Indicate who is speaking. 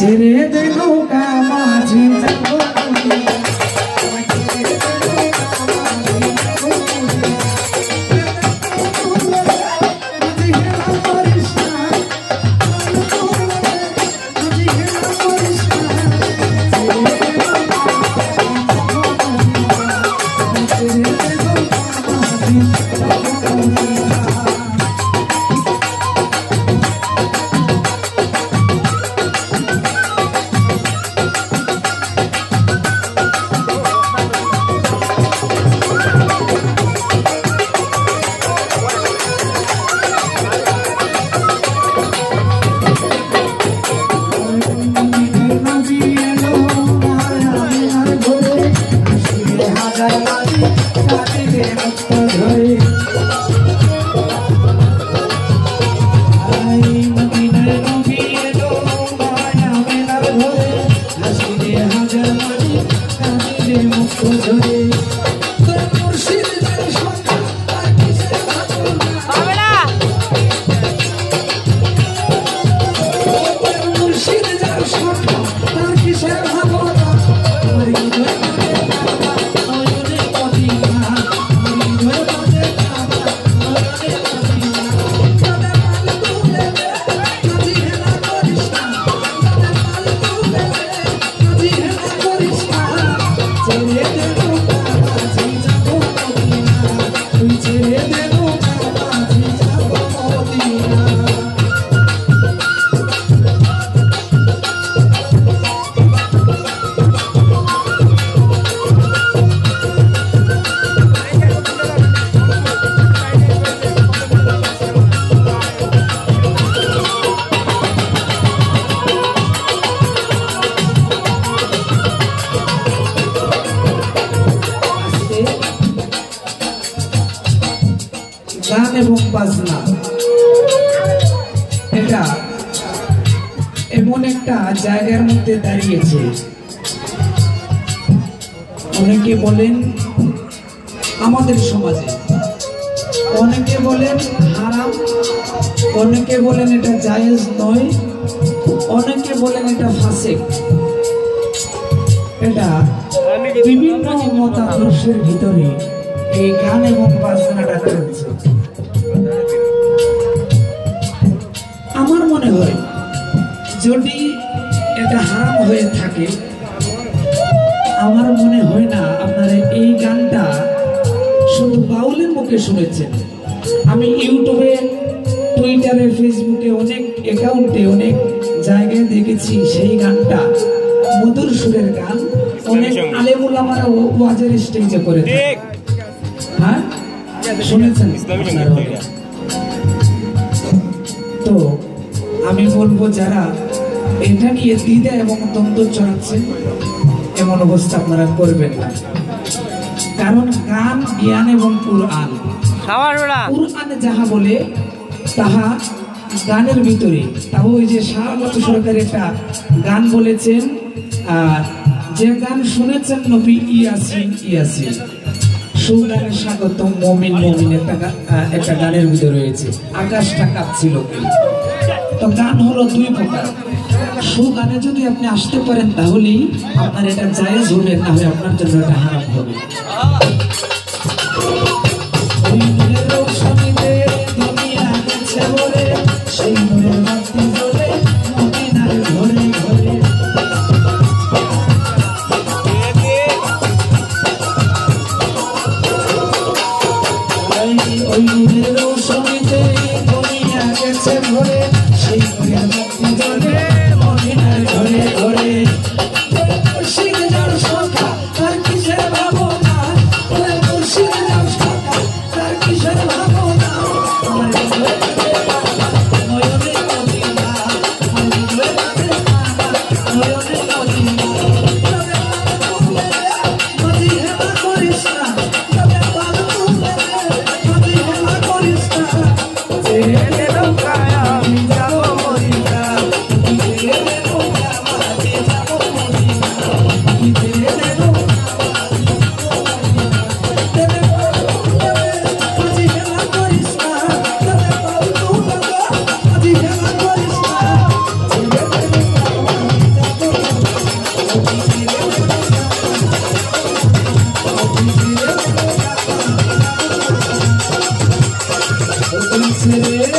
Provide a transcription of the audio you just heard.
Speaker 1: ছেড়ে দে নৌকা মাঝি যাবো গান এবং বাজনা এটা এমন একটা জায়গার মধ্যে দাঁড়িয়েছে। অনেকে বলেন আমাদের সমাজে, অনেকে বলেন হারাম, অনেকে বলেন এটা জায়েজ নয়, অনেকে বলেন এটা ফাসিক। এটা বিভিন্ন মতাদর্শের ভিতরে এই গান এবং বাজনাটা চলছে। আমার মনে হয় যদি এটা হারাম হয়ে থাকে, আমার মনে হয় না আপনারা এই গানটা শুধু বাউলের মুখে শুনেছেন। আমি ইউটিউবে, টুইটারে, ফেসবুকে অনেক অ্যাকাউন্টে অনেক জায়গায় দেখেছি সেই গানটা মধুর সুরের গান। অনেক আলেম ওলামারা ওয়াজের স্টেজে করে থাকে। হ্যাঁ, শুনেছেন? তো আমি বলবো যারা এটা নিয়ে দ্বিধা এবং দ্বন্দ্ব চড়াচ্ছেন, এমন অবস্থা আপনারা করবেন না। কারণ গান জ্ঞান এবং কুরআন, কুরআনে যাহা বলে তাহা গানের ভিতরে, তাও ওই যে শাহবাজ সরকার একটা গান বলেছেন, যে গান শুনেছেন নবী ইয়াসিন ইয়াসিন, সুগানের স্বাগত মমিন মমিন, একটা গানের ভিতরে রয়েছে। আকাশটা কাঁপছিল। তো গান হলো দুই প্রকার। সুগানে যদি আপনি আসতে পারেন তাহলেই আপনার এটা জায়েজ হবে, না হয় আপনার জন্য এটা হারাম হবে। ছেড়ে